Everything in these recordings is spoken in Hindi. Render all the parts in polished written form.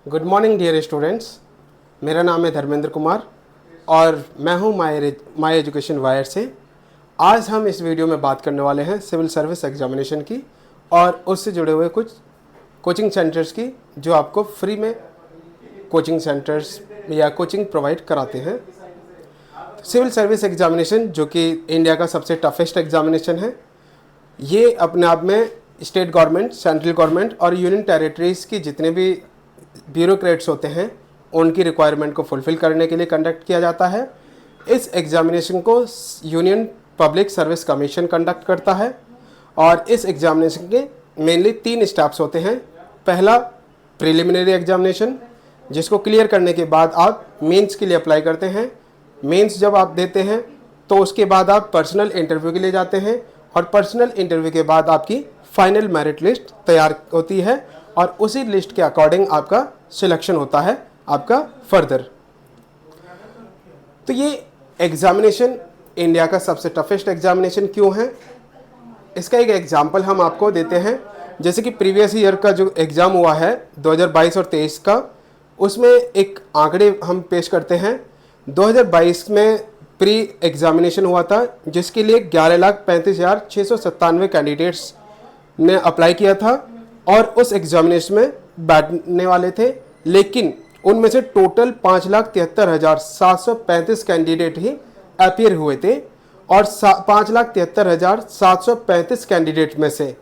Good morning dear students. मेरा नाम है धर्मेंद्र कुमार और मैं हूं माय एजुकेशन वायर से। आज हम इस वीडियो में बात करने वाले हैं सिविल सर्विस एग्जामिनेशन की और उससे जुड़े हुए कुछ कोचिंग सेंटर्स की जो आपको फ्री में कोचिंग सेंटर्स या कोचिंग प्रोवाइड कराते हैं। सिविल सर्विस एग्जामिनेशन जो कि इंडिया का सबसे टफेस्ट एग्जामिनेशन है, ये अपने आप में स्टेट गवर्नमेंट, सेंट्रल गवर्नमेंट और यूनियन टेरिटरीज़ की जितने भी ब्यूरोक्रेट्स होते हैं उनकी रिक्वायरमेंट को फुलफ़िल करने के लिए कंडक्ट किया जाता है। इस एग्जामिनेशन को union public service commission conduct करता है और इस एग्जामिनेशन के मेनली 3 स्टेप्स होते हैं। पहला प्रिलिमिनरी एग्जामिनेशन, जिसको क्लियर करने के बाद आप मेंस के लिए अप्लाई करते हैं। मेंस जब आप देते हैं तो उसके बाद आप पर्सनल इंटरव्यू के लिए जाते हैं और पर्सनल इंटरव्यू के बाद आपकी फाइनल मेरिट लिस्ट तैयार होती है और उसी लिस्ट के अकॉर्डिंग आपका सिलेक्शन होता है आपका फर्दर। तो ये एग्जामिनेशन इंडिया का सबसे टफेस्ट एग्जामिनेशन क्यों है, इसका एक एग्जांपल हम आपको देते हैं। जैसे कि प्रीवियस ईयर का जो एग्ज़ाम हुआ है 2022 और 23 का, उसमें एक आंकड़े हम पेश करते हैं। 2022 में प्री एग्जामिनेशन हुआ था जिसके लिए 11,35,697 कैंडिडेट्स ने अप्लाई किया था और उस एग्जामिनेशन में बैठने वाले थे, लेकिन उनमें से टोटल 5,73,735 कैंडिडेट ही अपीयर हुए थे और 5,73,735 कैंडिडेट में से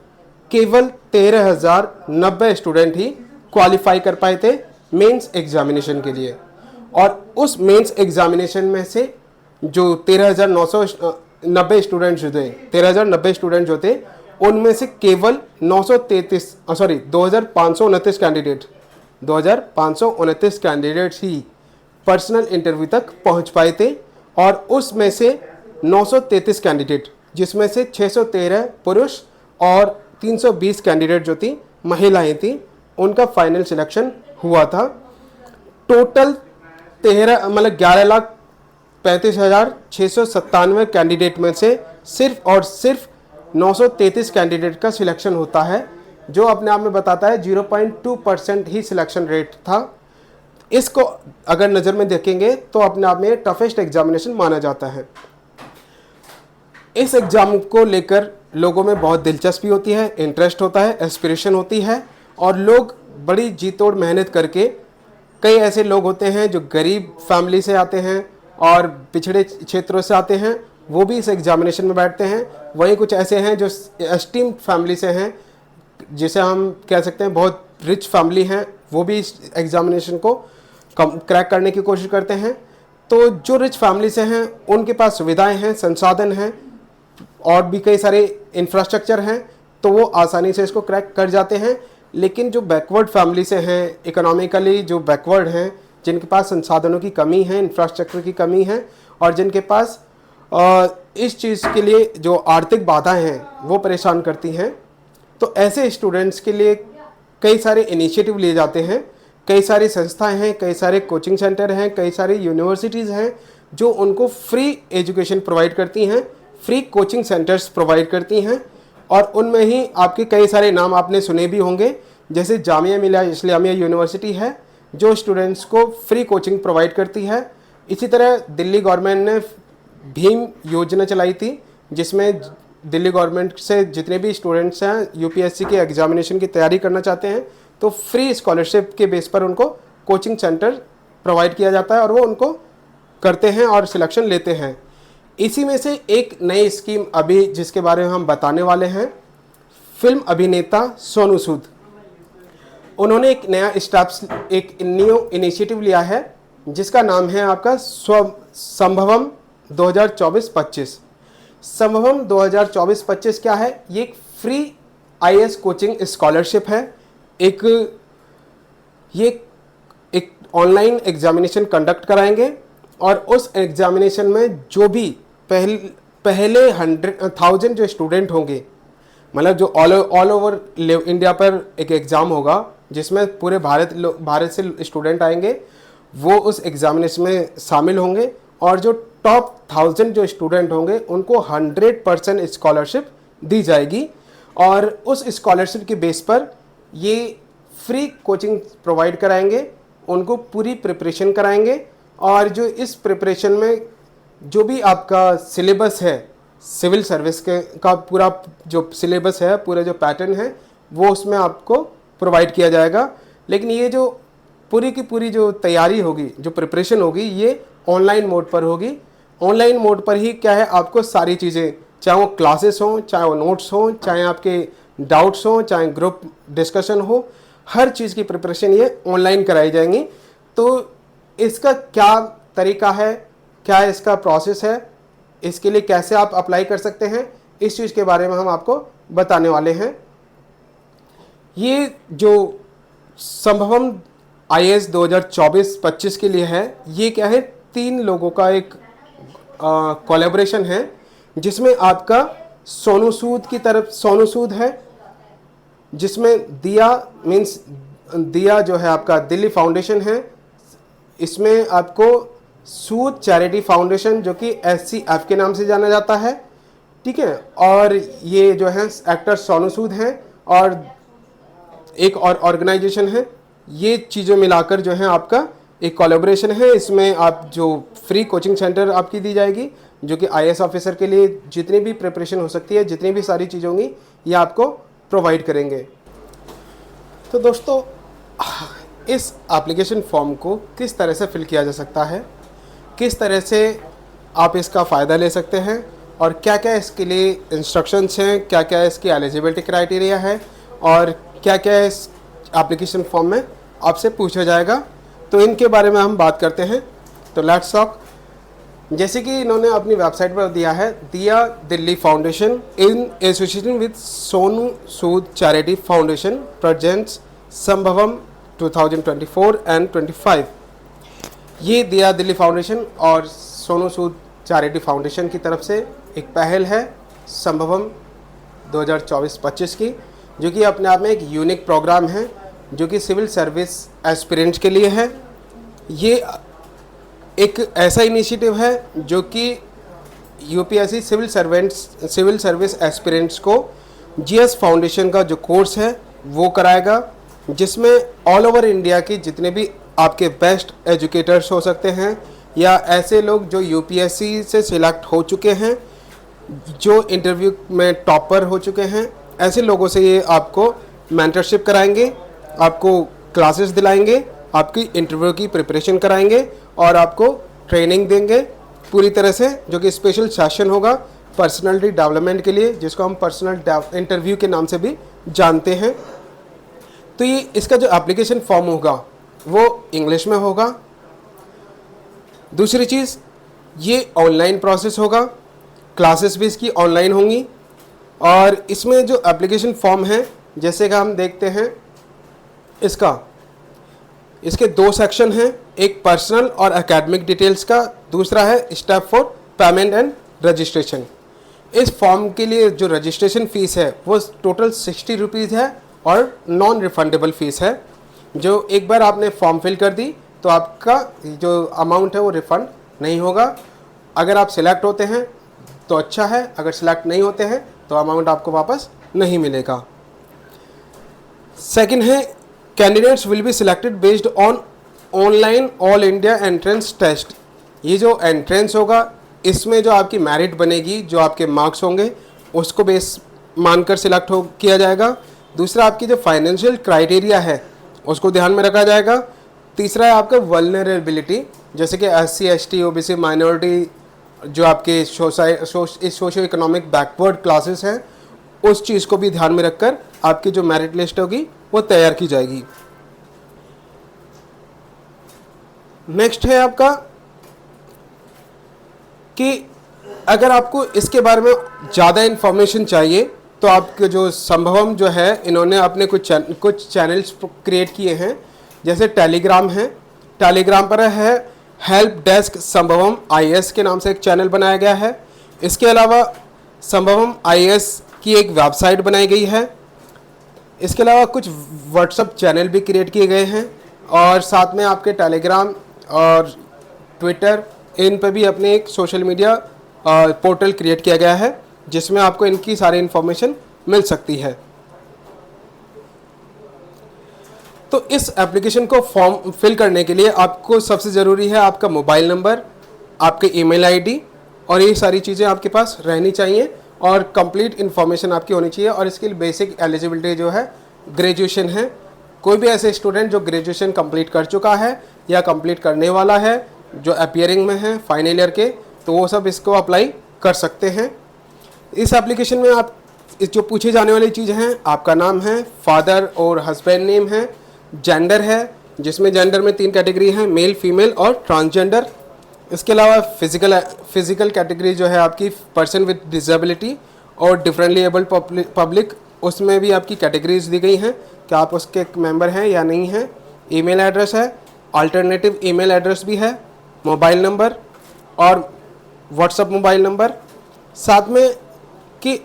केवल 13,090 स्टूडेंट ही क्वालिफाई कर पाए थे मेंस एग्जामिनेशन के लिए। और उस मेंस एग्जामिनेशन में से जो 13,990 स्टूडेंट्स जो थे 13,090 स्टूडेंट जो थे उनमें से केवल 2,529 कैंडिडेट्स ही पर्सनल इंटरव्यू तक पहुंच पाए थे और उसमें से 933 कैंडिडेट, जिसमें से 613 पुरुष और 320 कैंडिडेट जो थी महिलाएं थी, उनका फाइनल सिलेक्शन हुआ था। टोटल 11,35,697 कैंडिडेट में से सिर्फ और सिर्फ 933 कैंडिडेट का सिलेक्शन होता है, जो अपने आप में बताता है 0.2% ही सिलेक्शन रेट था। इसको अगर नज़र में देखेंगे तो अपने आप में टफेस्ट एग्जामिनेशन माना जाता है। इस एग्ज़ाम को लेकर लोगों में बहुत दिलचस्पी होती है, इंटरेस्ट होता है, एस्पिरेशन होती है और लोग बड़ी जी तोड़ मेहनत करके, कई ऐसे लोग होते हैं जो गरीब फैमिली से आते हैं और पिछड़े क्षेत्रों से आते हैं, वो भी इस एग्जामिनेशन में बैठते हैं। वहीं कुछ ऐसे हैं जो एस्टीम्ड फैमिली से हैं, जिसे हम कह सकते हैं बहुत रिच फैमिली हैं, वो भी इस एग्जामिनेशन को क्रैक करने की कोशिश करते हैं। तो जो रिच फैमिली से हैं उनके पास सुविधाएं हैं, संसाधन हैं और भी कई सारे इंफ्रास्ट्रक्चर हैं, तो वो आसानी से इसको क्रैक कर जाते हैं। लेकिन जो बैकवर्ड फैमिली से हैं, इकोनॉमिकली जो बैकवर्ड हैं, जिनके पास संसाधनों की कमी है, इंफ्रास्ट्रक्चर की कमी है और जिनके पास इस चीज़ के लिए जो आर्थिक बाधाएं हैं वो परेशान करती हैं, तो ऐसे स्टूडेंट्स के लिए कई सारे इनिशिएटिव लिए जाते हैं। कई सारी संस्थाएं हैं, कई सारे कोचिंग सेंटर हैं, कई सारी यूनिवर्सिटीज़ हैं जो उनको फ्री एजुकेशन प्रोवाइड करती हैं, फ्री कोचिंग सेंटर्स प्रोवाइड करती हैं और उनमें ही आपके कई सारे नाम आपने सुने भी होंगे। जैसे जामिया मिलिया इस्लामिया यूनिवर्सिटी है जो स्टूडेंट्स को फ्री कोचिंग प्रोवाइड करती है। इसी तरह दिल्ली गवर्नमेंट ने भीम योजना चलाई थी, जिसमें दिल्ली गवर्नमेंट से जितने भी स्टूडेंट्स हैं यूपीएससी के एग्जामिनेशन की तैयारी करना चाहते हैं तो फ्री स्कॉलरशिप के बेस पर उनको कोचिंग सेंटर प्रोवाइड किया जाता है और वो उनको करते हैं और सिलेक्शन लेते हैं। इसी में से एक नई स्कीम अभी जिसके बारे में हम बताने वाले हैं, फिल्म अभिनेता सोनू सूद, उन्होंने एक नया स्टेप्स, एक न्यू इनिशिएटिव लिया है जिसका नाम है आपका संभवम 2024-25। संभवम 2024-25 क्या है? ये एक फ्री आईएएस कोचिंग स्कॉलरशिप है। ये एक ऑनलाइन एग्जामिनेशन कंडक्ट कराएंगे और उस एग्जामिनेशन में जो भी पहले 100,000 जो स्टूडेंट होंगे, मतलब जो ऑल ओवर इंडिया पर एक एग्ज़ाम होगा जिसमें पूरे भारत से स्टूडेंट आएंगे, वो उस एग्जामिनेशन में शामिल होंगे और जो टॉप 1000 जो स्टूडेंट होंगे उनको 100% स्कॉलरशिप दी जाएगी और उस स्कॉलरशिप के बेस पर ये फ्री कोचिंग प्रोवाइड कराएंगे, उनको पूरी प्रिपरेशन कराएंगे। और जो इस प्रिपरेशन में जो भी आपका सिलेबस है, सिविल सर्विस के का पूरा जो सिलेबस है, पूरा जो पैटर्न है, वो उसमें आपको प्रोवाइड किया जाएगा। लेकिन ये जो पूरी की पूरी जो तैयारी होगी, जो प्रिपरेशन होगी, ये ऑनलाइन मोड पर होगी। ऑनलाइन मोड पर ही क्या है, आपको सारी चीज़ें, चाहे वो क्लासेस हों, चाहे वो नोट्स हों, चाहे आपके डाउट्स हों, चाहे ग्रुप डिस्कशन हो, हर चीज़ की प्रिपरेशन ये ऑनलाइन कराई जाएंगी। तो इसका क्या तरीका है, क्या इसका प्रोसेस है, इसके लिए कैसे आप अप्लाई कर सकते हैं, इस चीज़ के बारे में हम आपको बताने वाले हैं। ये जो संभवम IAS 2024-25 के लिए है, ये क्या है, 3 लोगों का एक कोलैबोरेशन है, जिसमें आपका सोनू सूद की तरफ सोनू सूद है, जिसमें दिया जो है आपका दिल्ली फाउंडेशन है, इसमें आपको सूद चैरिटी फाउंडेशन जो कि SCF के नाम से जाना जाता है, ठीक है। और ये जो है एक्टर सोनू सूद हैं, और एक और ऑर्गेनाइजेशन है। ये चीज़ें मिलाकर जो है आपका एक कोलैबोरेशन है। इसमें आप जो फ्री कोचिंग सेंटर आपकी दी जाएगी, जो कि IAS ऑफिसर के लिए जितनी भी प्रिपरेशन हो सकती है, जितनी भी सारी चीज़ें होंगी, ये आपको प्रोवाइड करेंगे। तो दोस्तों, इस एप्लीकेशन फॉर्म को किस तरह से फिल किया जा सकता है, किस तरह से आप इसका फ़ायदा ले सकते हैं, और क्या क्या इसके लिए इंस्ट्रक्शंस हैं, क्या क्या इसकी एलिजिबिलिटी क्राइटेरिया है, और क्या क्या इस एप्लीकेशन फॉर्म में आपसे पूछा जाएगा, तो इनके बारे में हम बात करते हैं। तो लेट्स टॉक। जैसे कि इन्होंने अपनी वेबसाइट पर दिया है, दिया Delhi foundation in association with Sonu Sood charity foundation presents संभवम 2024 and 25। ये दिया दिल्ली फाउंडेशन और सोनू सूद चैरिटी फाउंडेशन की तरफ से एक पहल है संभवम 2024-25 की, जो कि अपने आप में एक यूनिक प्रोग्राम है, जो कि सिविल सर्विस एस्पिरेंट्स के लिए है। ये एक ऐसा इनिशिएटिव है जो कि UPSC सिविल सर्विस एस्पिरेंट्स को GS फाउंडेशन का जो कोर्स है वो कराएगा, जिसमें ऑल ओवर इंडिया के जितने भी आपके बेस्ट एजुकेटर्स हो सकते हैं, या ऐसे लोग जो UPSC से सिलेक्ट हो चुके हैं, जो इंटरव्यू में टॉपर हो चुके हैं, ऐसे लोगों से ये आपको मेंटरशिप कराएंगे, आपको क्लासेस दिलाएंगे, आपकी इंटरव्यू की प्रिपरेशन कराएंगे, और आपको ट्रेनिंग देंगे पूरी तरह से, जो कि स्पेशल सेशन होगा पर्सनालिटी डेवलपमेंट के लिए, जिसको हम पर्सनल इंटरव्यू के नाम से भी जानते हैं। तो ये इसका जो एप्लीकेशन फॉर्म होगा वो इंग्लिश में होगा। दूसरी चीज़, ये ऑनलाइन प्रोसेस होगा, क्लासेस भी इसकी ऑनलाइन होंगी। और इसमें जो एप्लीकेशन फॉर्म है, जैसे कि हम देखते हैं, इसके 2 सेक्शन हैं, एक पर्सनल और एकेडमिक डिटेल्स का, दूसरा है step for payment and registration. इस फॉर्म के लिए जो रजिस्ट्रेशन फ़ीस है वो टोटल 60 रुपीज़ है, और नॉन रिफंडेबल फ़ीस है। जो एक बार आपने फॉर्म फिल कर दी तो आपका जो अमाउंट है वो रिफ़ंड नहीं होगा। अगर आप सिलेक्ट होते हैं तो अच्छा है, अगर सिलेक्ट नहीं होते हैं तो अमाउंट आपको वापस नहीं मिलेगा। सेकंड है, candidates will be selected based on online all India entrance test. ये जो एंट्रेंस होगा, इसमें जो आपकी मेरिट बनेगी, जो आपके मार्क्स होंगे, उसको बेस मानकर सिलेक्ट किया जाएगा। दूसरा, आपकी जो फाइनेंशियल क्राइटेरिया है उसको ध्यान में रखा जाएगा। तीसरा है आपका वल्नरेबिलिटी, जैसे कि SC ST OBC माइनॉरिटी, जो आपके सोशो इकोनॉमिक बैकवर्ड क्लासेस हैं, उस चीज़ को भी ध्यान में रखकर आपकी जो मेरिट लिस्ट होगी वो तैयार की जाएगी। नेक्स्ट है आपका कि अगर आपको इसके बारे में ज़्यादा इन्फॉर्मेशन चाहिए तो आपके जो संभवम जो है, इन्होंने अपने कुछ चैनल्स क्रिएट किए हैं, जैसे टेलीग्राम है। टेलीग्राम पर है हेल्प डेस्क संभवम IAS के नाम से एक चैनल बनाया गया है। इसके अलावा संभवम IAS की एक वेबसाइट बनाई गई है। इसके अलावा कुछ व्हाट्सएप चैनल भी क्रिएट किए गए हैं, और साथ में आपके टेलीग्राम और ट्विटर, इन पर भी अपने एक सोशल मीडिया पोर्टल क्रिएट किया गया है, जिसमें आपको इनकी सारी इन्फॉर्मेशन मिल सकती है। तो इस एप्लीकेशन को फॉर्म फिल करने के लिए आपको सबसे ज़रूरी है आपका मोबाइल नंबर, आपके ईमेल आईडी, और ये सारी चीज़ें आपके पास रहनी चाहिए और कंप्लीट इन्फॉर्मेशन आपकी होनी चाहिए। और इसके लिए बेसिक एलिजिबिलिटी जो है ग्रेजुएशन है। कोई भी ऐसे स्टूडेंट जो ग्रेजुएशन कंप्लीट कर चुका है या कंप्लीट करने वाला है, जो अपीयरिंग में है फाइनल ईयर के, तो वो सब इसको अप्लाई कर सकते हैं। इस एप्लीकेशन में आप जो पूछे जाने वाली चीज़ हैं, आपका नाम है, फादर और हस्बैंड नेम है, जेंडर है, जिसमें जेंडर में 3 कैटेगरी हैं, मेल, फीमेल और ट्रांसजेंडर। इसके अलावा फिजिकल कैटेगरी जो है आपकी पर्सन विद डिसेबिलिटी और डिफरेंटली एबल्ड पब्लिक, उसमें भी आपकी कैटेगरीज दी गई हैं कि आप उसके मेंबर हैं या नहीं हैं। ईमेल एड्रेस है, अल्टरनेटिव ईमेल एड्रेस भी है, मोबाइल नंबर और व्हाट्सएप मोबाइल नंबर। साथ में कि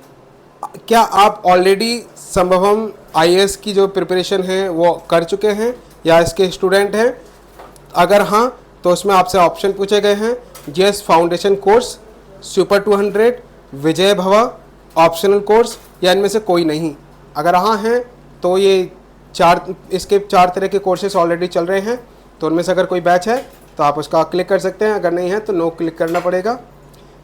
क्या आप ऑलरेडी संभवम आईएएस की जो प्रिपरेशन है वो कर चुके हैं या इसके स्टूडेंट हैं। अगर हाँ, तो उसमें आपसे ऑप्शन पूछे गए हैं, जीएस फाउंडेशन कोर्स, सुपर 200, विजय भवा, ऑप्शनल कोर्स, या इनमें से कोई नहीं। अगर हाँ हैं तो ये इसके 4 तरह के कोर्सेस ऑलरेडी चल रहे हैं, तो उनमें से अगर कोई बैच है तो आप उसका क्लिक कर सकते हैं, अगर नहीं है तो नो क्लिक करना पड़ेगा।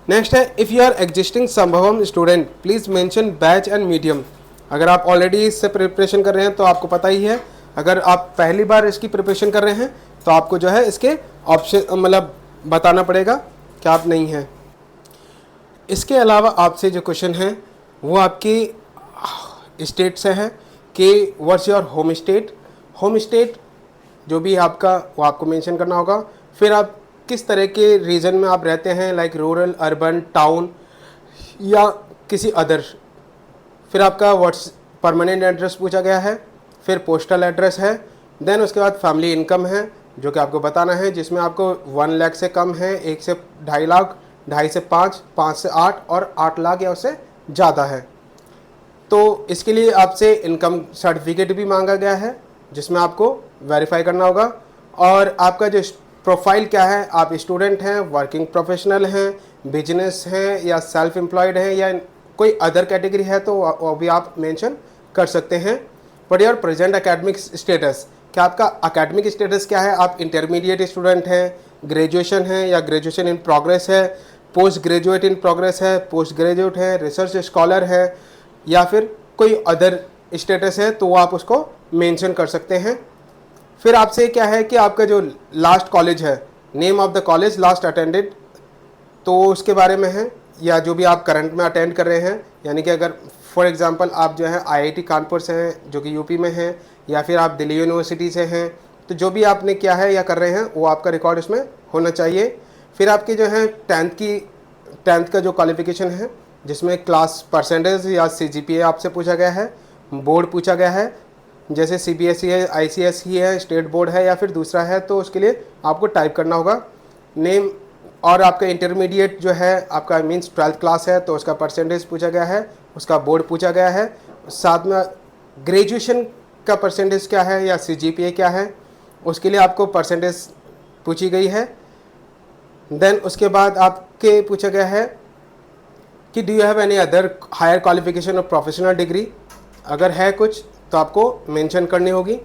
नेक्स्ट है, if you are existing Sambhavam student please mention batch and medium. अगर आप ऑलरेडी इससे प्रिपरेशन कर रहे हैं तो आपको पता ही है। अगर आप पहली बार इसकी प्रिपरेशन कर रहे हैं तो आपको जो है इसके ऑप्शन मतलब बताना पड़ेगा कि आप नहीं हैं। इसके अलावा आपसे जो क्वेश्चन है वो आपकी स्टेट से है कि what's your home state. Home state जो भी आपका वो आपको मेंशन करना होगा। फिर आप किस तरह के रीजन में आप रहते हैं, लाइक रूरल, अर्बन, टाउन या किसी अदर। फिर आपका व्हाट्स परमानेंट एड्रेस पूछा गया है, फिर पोस्टल एड्रेस है, देन उसके बाद फैमिली इनकम है जो कि आपको बताना है, जिसमें आपको 1 लाख से कम है, 1 से 2.5 लाख, 2.5 से 5, 5 से 8 और 8 लाख या उससे ज़्यादा है। तो इसके लिए आपसे इनकम सर्टिफिकेट भी मांगा गया है जिसमें आपको वेरीफाई करना होगा। और आपका जो प्रोफाइल क्या है, आप स्टूडेंट हैं, वर्किंग प्रोफेशनल हैं, बिजनेस हैं या सेल्फ एम्प्लॉयड हैं या कोई अदर कैटेगरी है तो वो भी आप मेंशन कर सकते हैं। But your present academic status, क्या आपका एकेडमिक स्टेटस क्या है, आप इंटरमीडिएट स्टूडेंट हैं, ग्रेजुएशन है या ग्रेजुएशन इन प्रोग्रेस है, पोस्ट ग्रेजुएट इन प्रोग्रेस है, पोस्ट ग्रेजुएट है, रिसर्च स्कॉलर है या फिर कोई अदर स्टेटस है, तो वो आप उसको मेंशन कर सकते हैं। फिर आपसे क्या है कि आपका जो लास्ट कॉलेज है, name of the college last attended, तो उसके बारे में है, या जो भी आप करंट में अटेंड कर रहे हैं, यानी कि अगर फॉर एग्जांपल आप जो है आईआईटी कानपुर से हैं जो कि यूपी में है, या फिर आप दिल्ली यूनिवर्सिटी से हैं, तो जो भी आपने किया है या कर रहे हैं वो आपका रिकॉर्ड इसमें होना चाहिए। फिर आपकी जो है 10th का जो क्वालिफिकेशन है, जिसमें क्लास परसेंटेज या सीजीपीए आपसे पूछा गया है, बोर्ड पूछा गया है, जैसे सीबीएसई है, आईसीएसई है, स्टेट बोर्ड है या फिर दूसरा है, तो उसके लिए आपको टाइप करना होगा नेम। और आपका इंटरमीडिएट जो है आपका मीन्स 12th क्लास है तो उसका परसेंटेज पूछा गया है, उसका बोर्ड पूछा गया है। साथ में ग्रेजुएशन का परसेंटेज क्या है या सीजीपीए क्या है, उसके लिए आपको परसेंटेज पूछी गई है। देन उसके बाद आपके पूछा गया है कि do you have any other higher qualification और प्रोफेशनल डिग्री, अगर है कुछ तो आपको मेंशन करनी होगी।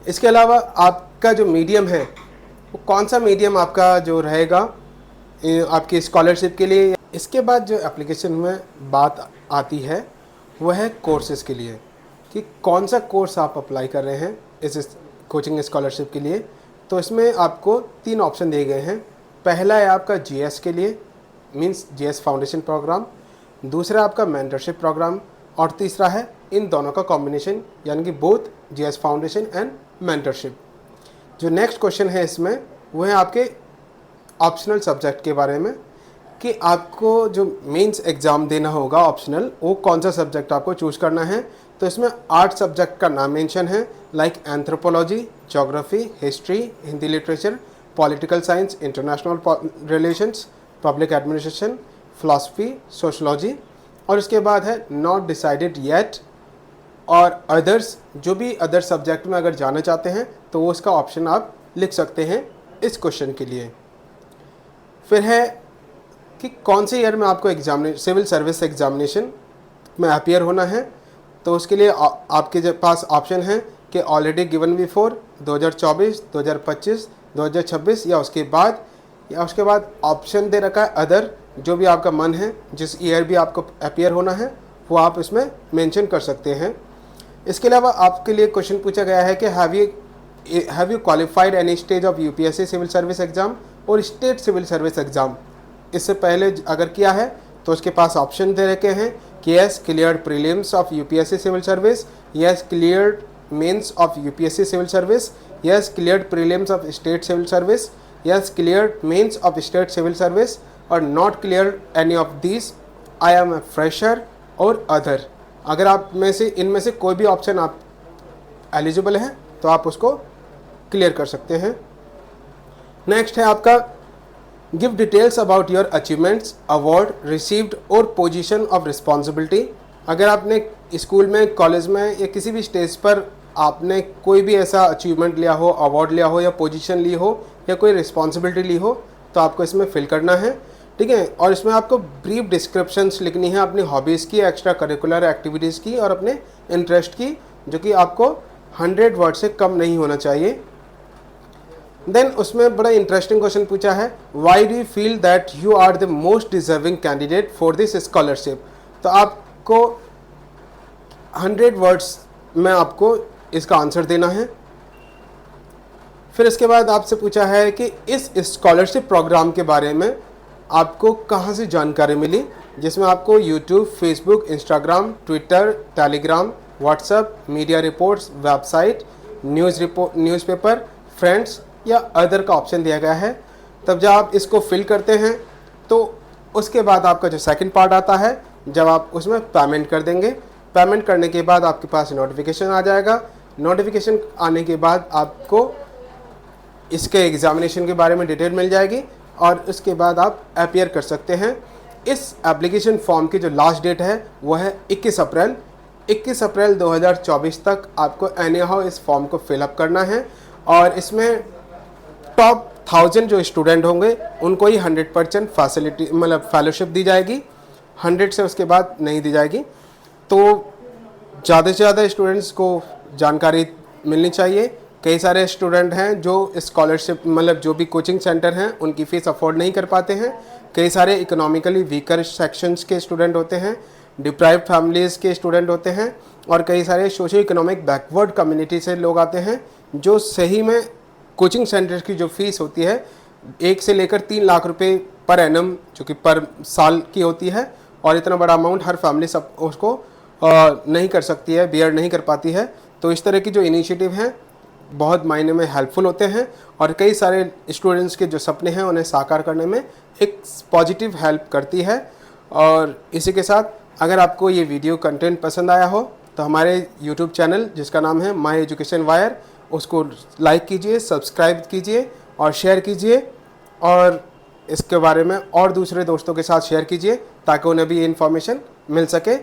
इसके अलावा आपका जो मीडियम है वो कौन सा मीडियम आपका जो रहेगा आपकी स्कॉलरशिप के लिए। इसके बाद जो एप्लीकेशन में बात आती है वह है कोर्सेज़ के लिए, कि कौन सा कोर्स आप अप्लाई कर रहे हैं इस कोचिंग स्कॉलरशिप के लिए। तो इसमें आपको 3 ऑप्शन दिए गए हैं। पहला है आपका जीएस के लिए, मींस जीएस फाउंडेशन प्रोग्राम, दूसरा आपका मेंटरशिप प्रोग्राम, और तीसरा है इन दोनों का कॉम्बिनेशन, यानी कि both GS foundation and mentorship. जो नेक्स्ट क्वेश्चन है इसमें वो है आपके ऑप्शनल सब्जेक्ट के बारे में, कि आपको जो मेंस एग्ज़ाम देना होगा ऑप्शनल, वो कौन सा सब्जेक्ट आपको चूज़ करना है। तो इसमें 8 सब्जेक्ट का नाम मेंशन है, like anthropology, geography, history, Hindi literature, political science, international relations, public administration, philosophy, sociology, और उसके बाद है नॉट डिसाइडेड येट और अदर्स। जो भी अदर सब्जेक्ट में अगर जाना चाहते हैं तो वो उसका ऑप्शन आप लिख सकते हैं इस क्वेश्चन के लिए। फिर है कि कौन से ईयर में आपको सिविल सर्विस एग्जामिनेशन में अपीयर होना है। तो उसके लिए आपके पास ऑप्शन है कि ऑलरेडी गिवन बिफोर 2024, 2025, 2026 या उसके बाद ऑप्शन दे रखा है अदर, जो भी आपका मन है, जिस ईयर भी आपको अपीयर होना है वो आप इसमें मेंशन कर सकते हैं। इसके अलावा आपके लिए क्वेश्चन पूछा गया है कि have you qualified any stage of UPSC civil service exam और स्टेट सिविल सर्विस एग्जाम। इससे पहले अगर किया है तो उसके पास ऑप्शन दे रखे हैं कि yes cleared prelims of UPSC civil service, yes cleared mains of UPSC civil service, yes cleared prelims of state civil service, yes cleared mains of state civil service, और not clear any of this, I am a fresher और अदर। अगर आप में से इनमें से कोई भी ऑप्शन आप एलिजिबल हैं तो आप उसको क्लियर कर सकते हैं। नेक्स्ट है आपका give details about your achievements, award received और पोजीशन ऑफ रिस्पॉन्सिबिलिटी। अगर आपने स्कूल में, कॉलेज में या किसी भी स्टेज पर आपने कोई भी ऐसा अचीवमेंट लिया हो, अवार्ड लिया हो या पोजीशन ली हो या कोई रिस्पॉन्सिबिलिटी ली हो तो आपको इसमें फिल करना है, ठीक है। और इसमें आपको ब्रीफ डिस्क्रिप्शंस लिखनी है अपनी हॉबीज़ की, एक्स्ट्रा करिकुलर एक्टिविटीज़ की और अपने इंटरेस्ट की, जो कि आपको 100 वर्ड से कम नहीं होना चाहिए। देन उसमें बड़ा इंटरेस्टिंग क्वेश्चन पूछा है, why do you feel that you are the most deserving candidate for this scholarship. तो आपको 100 वर्ड्स में आपको इसका आंसर देना है। फिर इसके बाद आपसे पूछा है कि इस स्कॉलरशिप प्रोग्राम के बारे में आपको कहाँ से जानकारी मिली, जिसमें आपको YouTube, Facebook, Instagram, Twitter, Telegram, WhatsApp, media reports, website, newspaper, friends या अदर का ऑप्शन दिया गया है। तब जब आप इसको फिल करते हैं तो उसके बाद आपका जो सेकंड पार्ट आता है, जब आप उसमें पेमेंट कर देंगे, पेमेंट करने के बाद आपके पास नोटिफिकेशन आ जाएगा। नोटिफिकेशन आने के बाद आपको इसके एग्जामिनेशन के बारे में डिटेल मिल जाएगी और उसके बाद आप अपीयर कर सकते हैं। इस एप्लीकेशन फॉर्म की जो लास्ट डेट है वो है 21 अप्रैल। 21 अप्रैल 2024 तक आपको एनी हाउ इस फॉर्म को फिलअप करना है और इसमें टॉप 1000 जो स्टूडेंट होंगे उनको ही 100% फैसिलिटी मतलब फेलोशिप दी जाएगी, 100 से उसके बाद नहीं दी जाएगी। तो ज़्यादा से ज़्यादा स्टूडेंट्स को जानकारी मिलनी चाहिए। कई सारे स्टूडेंट हैं जो स्कॉलरशिप मतलब जो भी कोचिंग सेंटर हैं उनकी फ़ीस अफोर्ड नहीं कर पाते हैं। कई सारे इकोनॉमिकली वीकर सेक्शंस के स्टूडेंट होते हैं, डिप्राइव्ड फैमिलीज़ के स्टूडेंट होते हैं और कई सारे सोशो इकोनॉमिक बैकवर्ड कम्युनिटी से लोग आते हैं, जो सही में कोचिंग सेंटर की जो फ़ीस होती है 1 से लेकर 3 लाख रुपए पर एनम जो कि पर साल की होती है, और इतना बड़ा अमाउंट हर फैमिली सब उसको नहीं कर सकती है, बियर नहीं कर पाती है। तो इस तरह की जो इनिशिएटिव हैं बहुत मायने में हेल्पफुल होते हैं और कई सारे स्टूडेंट्स के जो सपने हैं उन्हें साकार करने में एक पॉजिटिव हेल्प करती है। और इसी के साथ अगर आपको ये वीडियो कंटेंट पसंद आया हो तो हमारे यूट्यूब चैनल जिसका नाम है माई एजुकेशन वायर, उसको लाइक कीजिए, सब्सक्राइब कीजिए और शेयर कीजिए, और इसके बारे में और दूसरे दोस्तों के साथ शेयर कीजिए ताकि उन्हें भी ये इन्फॉर्मेशन मिल सके।